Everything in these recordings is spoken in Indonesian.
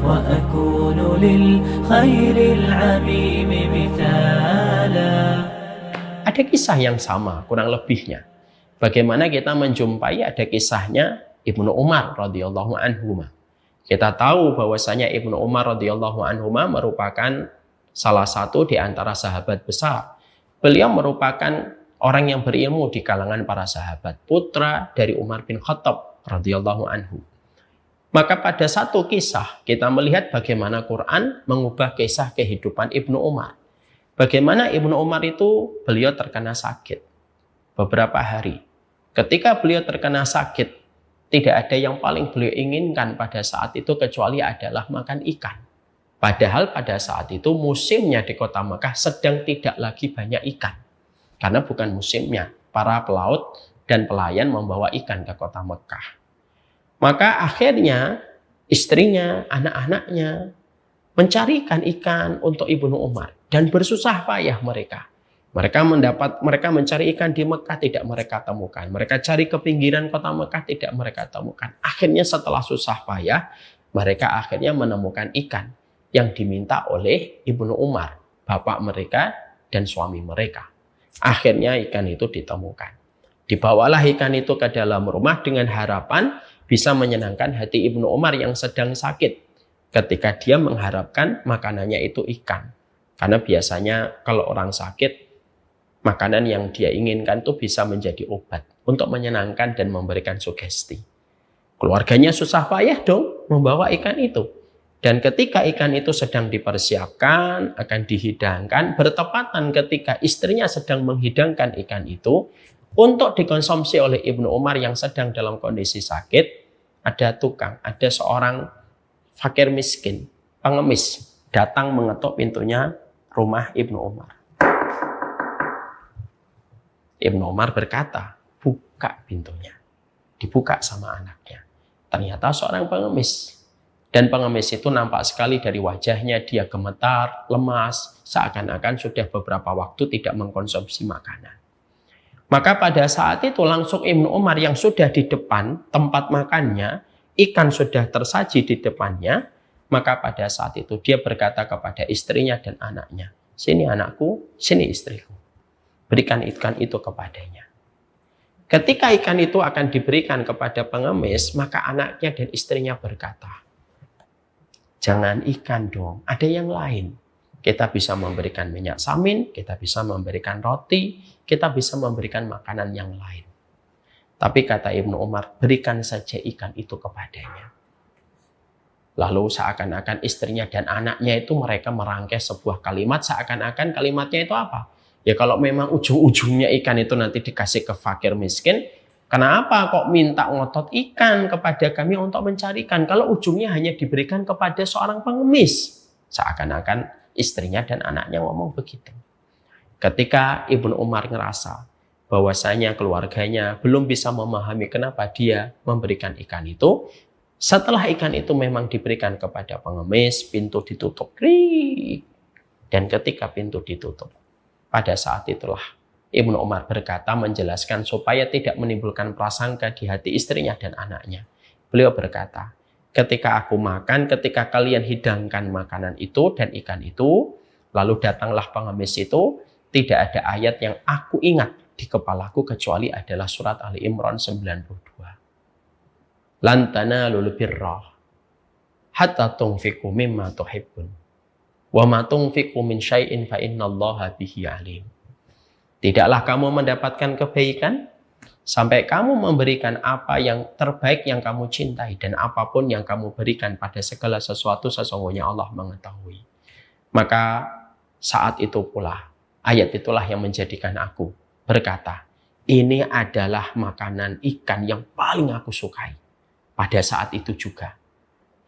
وأكون للخير العميم مثالا. Ada kisah yang sama kurang lebihnya. Bagaimana kita menjumpai ada kisahnya Ibnu Umar radhiyallahu anhu. Kita tahu bahwasanya Ibnu Umar radhiyallahu anhu merupakan salah satu di antara sahabat besar. Beliau merupakan orang yang berilmu di kalangan para sahabat, putra dari Umar bin Khattab radhiyallahu anhu. Maka pada satu kisah kita melihat bagaimana Quran mengubah kisah kehidupan Ibnu Umar. Bagaimana Ibnu Umar itu beliau terkena sakit beberapa hari. Ketika beliau terkena sakit, tidak ada yang paling beliau inginkan pada saat itu kecuali adalah makan ikan. Padahal pada saat itu musimnya di kota Mekah sedang tidak lagi banyak ikan. Karena bukan musimnya. Para pelaut dan pelayan membawa ikan ke kota Mekah. Maka akhirnya istrinya, anak-anaknya mencarikan ikan untuk Ibnu Umar. Dan bersusah payah mereka. Mereka mencari ikan di Mekah, tidak mereka temukan. Mereka cari ke pinggiran kota Mekah, tidak mereka temukan. Akhirnya setelah susah payah, mereka akhirnya menemukan ikan yang diminta oleh Ibnu Umar, bapak mereka dan suami mereka. Akhirnya ikan itu ditemukan. Dibawalah ikan itu ke dalam rumah dengan harapan bisa menyenangkan hati Ibnu Umar yang sedang sakit. Ketika dia mengharapkan makanannya itu ikan. Karena biasanya kalau orang sakit, makanan yang dia inginkan itu bisa menjadi obat untuk menyenangkan dan memberikan sugesti. Keluarganya susah payah dong membawa ikan itu. Dan ketika ikan itu sedang dipersiapkan, akan dihidangkan, bertepatan ketika istrinya sedang menghidangkan ikan itu, untuk dikonsumsi oleh Ibnu Umar yang sedang dalam kondisi sakit, ada tukang, ada seorang fakir miskin, pengemis, datang mengetuk pintunya rumah Ibnu Umar. Ibnu Umar berkata, buka pintunya. Dibuka sama anaknya. Ternyata seorang pengemis. Dan pengemis itu nampak sekali dari wajahnya, dia gemetar, lemas, seakan-akan sudah beberapa waktu tidak mengkonsumsi makanan. Maka pada saat itu langsung Ibnu Umar yang sudah di depan tempat makannya, ikan sudah tersaji di depannya, maka pada saat itu dia berkata kepada istrinya dan anaknya, sini anakku, sini istriku. Berikan ikan itu kepadanya. Ketika ikan itu akan diberikan kepada pengemis, maka anaknya dan istrinya berkata, jangan ikan dong, ada yang lain. Kita bisa memberikan minyak samin, kita bisa memberikan roti, kita bisa memberikan makanan yang lain. Tapi kata Ibnu Umar, berikan saja ikan itu kepadanya. Lalu seakan-akan istrinya dan anaknya itu mereka merangkai sebuah kalimat, seakan-akan kalimatnya itu apa? Ya kalau memang ujung-ujungnya ikan itu nanti dikasih ke fakir miskin, kenapa kok minta ngotot ikan kepada kami untuk mencarikan? Kalau ujungnya hanya diberikan kepada seorang pengemis. Seakan-akan istrinya dan anaknya ngomong begitu. Ketika Ibnu Umar ngerasa bahwasanya keluarganya belum bisa memahami kenapa dia memberikan ikan itu, setelah ikan itu memang diberikan kepada pengemis, pintu ditutup. Dan ketika pintu ditutup, pada saat itulah Ibnu Umar berkata menjelaskan supaya tidak menimbulkan prasangka di hati istrinya dan anaknya. Beliau berkata, ketika aku makan, ketika kalian hidangkan makanan itu dan ikan itu, lalu datanglah pengemis itu, tidak ada ayat yang aku ingat di kepalaku kecuali adalah surat Ali Imran 92. Lan tanalul birra hatta tunfiqu mimma tuhibbun wa ma tunfiqu min syai'in fa innallaha bihi alim. Tidaklah kamu mendapatkan kebaikan sampai kamu memberikan apa yang terbaik yang kamu cintai, dan apapun yang kamu berikan pada segala sesuatu sesungguhnya Allah mengetahui. Maka saat itu pula ayat itulah yang menjadikan aku berkata, ini adalah makanan ikan yang paling aku sukai pada saat itu juga.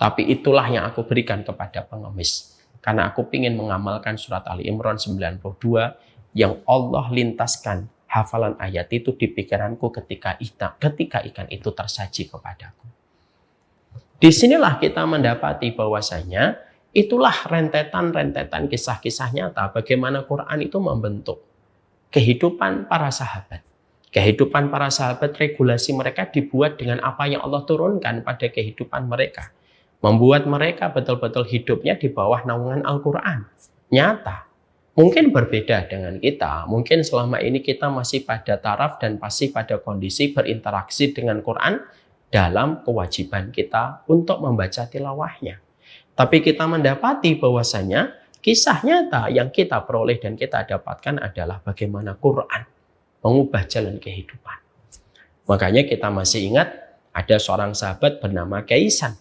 Tapi itulah yang aku berikan kepada pengemis. Karena aku ingin mengamalkan surat Ali Imran 92 yang Allah lintaskan hafalan ayat itu di pikiranku ketika ikan itu tersaji kepadaku. Disinilah kita mendapati bahwasanya itulah rentetan-rentetan kisah-kisah nyata bagaimana Quran itu membentuk kehidupan para sahabat. Kehidupan para sahabat, regulasi mereka dibuat dengan apa yang Allah turunkan pada kehidupan mereka. Membuat mereka betul-betul hidupnya di bawah naungan Al-Quran. Nyata. Mungkin berbeda dengan kita. Mungkin selama ini kita masih pada taraf dan masih pada kondisi berinteraksi dengan Quran dalam kewajiban kita untuk membaca tilawahnya. Tapi kita mendapati bahwasanya kisah nyata yang kita peroleh dan kita dapatkan adalah bagaimana Quran mengubah jalan kehidupan. Makanya kita masih ingat ada seorang sahabat bernama Kaisan.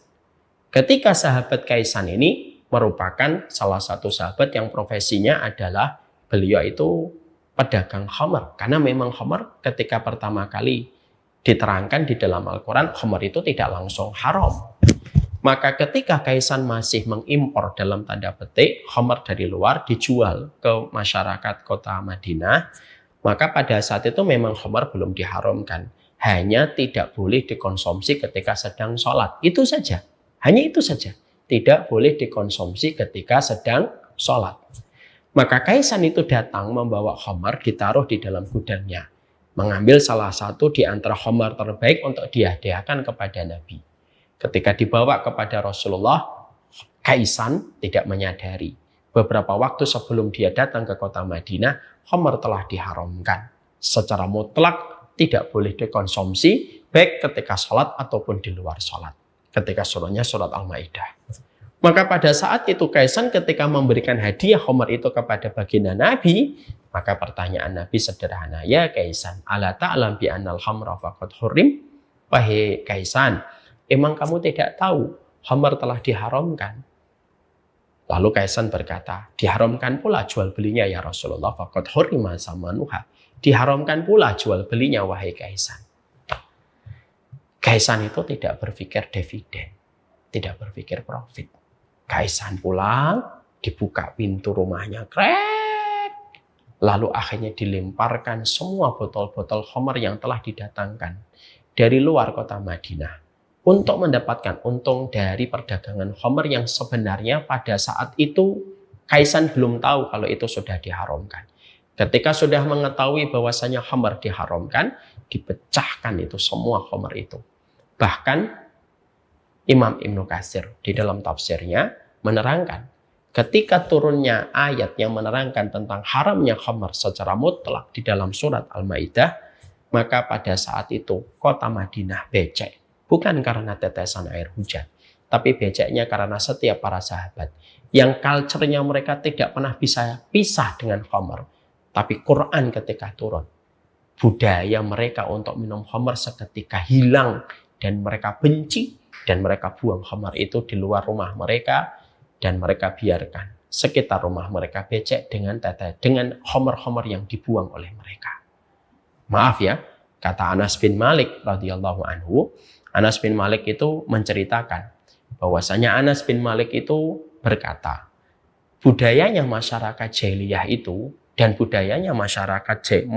Ketika sahabat Kaisan ini merupakan salah satu sahabat yang profesinya adalah beliau itu pedagang khamr. Karena memang khamr ketika pertama kali diterangkan di dalam Al-Quran, khamr itu tidak langsung haram. Maka ketika Kaisan masih mengimpor dalam tanda petik khamr dari luar dijual ke masyarakat kota Madinah, maka pada saat itu memang khamr belum diharamkan. Hanya tidak boleh dikonsumsi ketika sedang sholat. Itu saja. Hanya itu saja. Tidak boleh dikonsumsi ketika sedang sholat. Maka Kaisan itu datang membawa khamr ditaruh di dalam gudangnya. Mengambil salah satu di antara khamr terbaik untuk dihadiahkan kepada Nabi. Ketika dibawa kepada Rasulullah, Kaisan tidak menyadari. Beberapa waktu sebelum dia datang ke kota Madinah, khamr telah diharamkan. Secara mutlak tidak boleh dikonsumsi baik ketika sholat ataupun di luar sholat. Ketika surahnya surat Al-Maidah. Maka pada saat itu Kaisan ketika memberikan hadiah khamr itu kepada baginda Nabi, maka pertanyaan Nabi sederhana, ya Kaisan, ala ta'lam bi annal khamra faqad hurim? Wahai Kaisan, emang kamu tidak tahu khamr telah diharamkan? Lalu Kaisan berkata, diharamkan pula jual belinya ya Rasulullah, faqad hurima samanuha. Diharamkan pula jual belinya wahai Kaisan. Kaisan itu tidak berpikir dividen, tidak berpikir profit. Kaisan pulang, dibuka pintu rumahnya, krek. Lalu akhirnya dilemparkan semua botol-botol khamr yang telah didatangkan dari luar kota Madinah untuk mendapatkan untung dari perdagangan khamr yang sebenarnya pada saat itu Kaisan belum tahu kalau itu sudah diharamkan. Ketika sudah mengetahui bahwasanya khamr diharamkan, dipecahkan itu semua khamr itu. Bahkan Imam Ibnu Katsir di dalam tafsirnya menerangkan ketika turunnya ayat yang menerangkan tentang haramnya khamr secara mutlak di dalam surat Al-Maidah, maka pada saat itu kota Madinah becek. Bukan karena tetesan air hujan, tapi beceknya karena setiap para sahabat yang culture-nya mereka tidak pernah bisa pisah dengan khamr. Tapi Quran ketika turun, budaya mereka untuk minum khamr seketika hilang dan mereka benci dan mereka buang khamr itu di luar rumah mereka dan mereka biarkan sekitar rumah mereka becek dengan khamr-khamr yang dibuang oleh mereka. Maaf ya, kata Anas bin Malik radhiyallahu anhu, Anas bin Malik itu menceritakan bahwasanya Anas bin Malik itu berkata, budayanya masyarakat jahiliyah itu dan budayanya masyarakat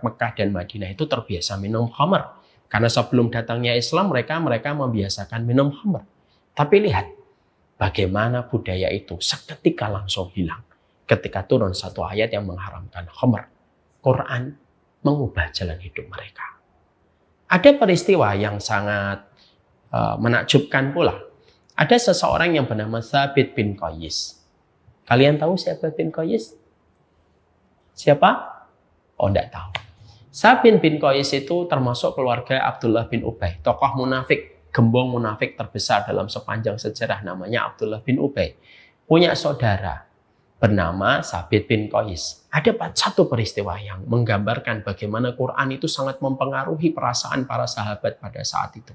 Mekah dan Madinah itu terbiasa minum khamr. Karena sebelum datangnya Islam mereka membiasakan minum khamr. Tapi lihat bagaimana budaya itu seketika langsung hilang ketika turun satu ayat yang mengharamkan khamr. Quran mengubah jalan hidup mereka. Ada peristiwa yang sangat menakjubkan pula. Ada seseorang yang bernama Thabit bin Qais. Kalian tahu siapa bin Qais? Siapa? Oh, enggak tahu. Thabit bin Qais itu termasuk keluarga Abdullah bin Ubay, tokoh munafik, gembong munafik terbesar dalam sepanjang sejarah, namanya Abdullah bin Ubay. Punya saudara bernama Thabit bin Qais. Ada satu peristiwa yang menggambarkan bagaimana Quran itu sangat mempengaruhi perasaan para sahabat pada saat itu.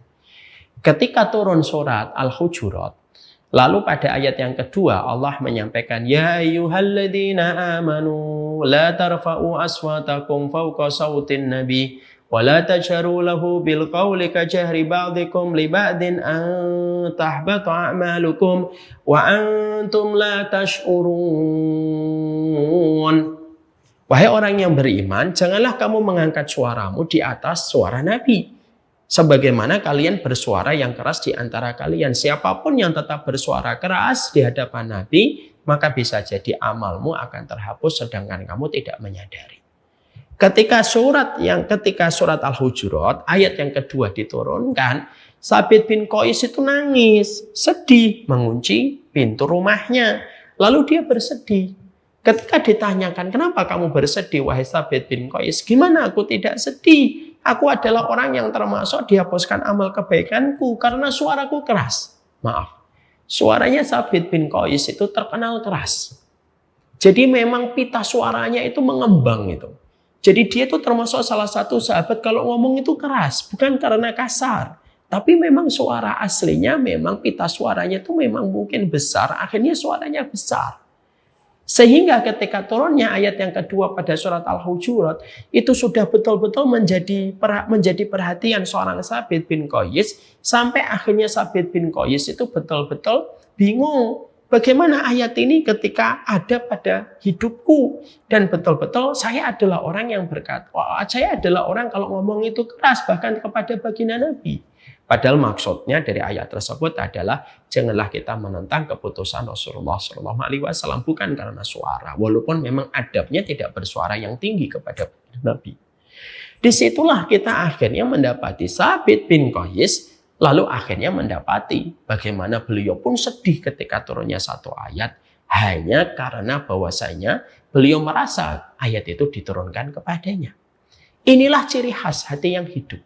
Ketika turun surat Al-Hujurat, lalu pada ayat yang kedua Allah menyampaikan, ya ayyuhalladzina amanu la tarfa'u aswatakum fawqa sautin nabi wa la tajharu lahu bil qawli kajahri ba'dikum li ba'din an tahbata a'malukum wa antum la tash'urun. Wahai orang yang beriman, janganlah kamu mengangkat suaramu di atas suara Nabi, sebagaimana kalian bersuara yang keras di antara kalian. Siapapun yang tetap bersuara keras di hadapan Nabi, maka bisa jadi amalmu akan terhapus sedangkan kamu tidak menyadari. Ketika surat Al-Hujurat ayat yang kedua diturunkan, Sabit bin Qais itu nangis, sedih, mengunci pintu rumahnya. Lalu dia bersedih. Ketika ditanyakan, kenapa kamu bersedih, wahai Sabit bin Qais? Gimana aku tidak sedih? Aku adalah orang yang termasuk dihapuskan amal kebaikanku karena suaraku keras. Maaf, suaranya Sabit bin Qais itu terkenal keras. Jadi memang pita suaranya itu mengembang itu. Jadi dia itu termasuk salah satu sahabat kalau ngomong itu keras, bukan karena kasar. Tapi memang suara aslinya, memang pita suaranya itu memang mungkin besar, akhirnya suaranya besar. Sehingga ketika turunnya ayat yang kedua pada surat Al-Hujurat, itu sudah betul-betul menjadi perhatian seorang Sabit bin Qais, sampai akhirnya Sabit bin Qais itu betul-betul bingung. Bagaimana ayat ini ketika ada pada hidupku, dan betul-betul saya adalah orang yang berkata, saya adalah orang kalau ngomong itu keras bahkan kepada baginda Nabi. Padahal maksudnya dari ayat tersebut adalah janganlah kita menentang keputusan Rasulullah SAW bukan karena suara, walaupun memang adabnya tidak bersuara yang tinggi kepada Nabi. Disitulah kita akhirnya mendapati Sabit bin Qais. Lalu akhirnya mendapati bagaimana beliau pun sedih ketika turunnya satu ayat. Hanya karena bahwasanya beliau merasa ayat itu diturunkan kepadanya. Inilah ciri khas hati yang hidup.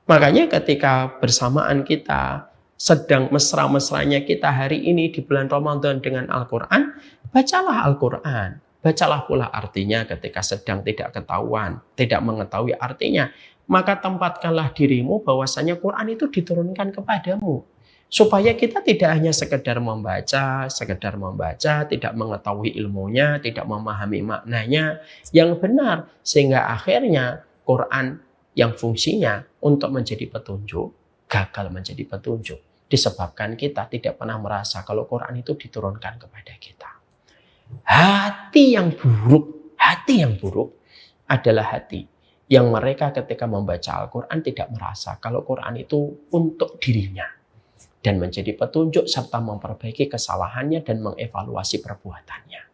Makanya ketika bersamaan kita sedang mesra-mesranya kita hari ini di bulan Ramadan dengan Al-Quran, bacalah Al-Quran. Bacalah pula artinya ketika sedang tidak ketahuan, tidak mengetahui artinya. Maka tempatkanlah dirimu bahwasanya Quran itu diturunkan kepadamu. Supaya kita tidak hanya sekedar membaca, tidak mengetahui ilmunya, tidak memahami maknanya yang benar. Sehingga akhirnya Quran yang fungsinya untuk menjadi petunjuk, gagal menjadi petunjuk. Disebabkan kita tidak pernah merasa kalau Quran itu diturunkan kepada kita. Hati yang buruk adalah hati yang mereka ketika membaca Al-Quran tidak merasa kalau Quran itu untuk dirinya dan menjadi petunjuk serta memperbaiki kesalahannya dan mengevaluasi perbuatannya.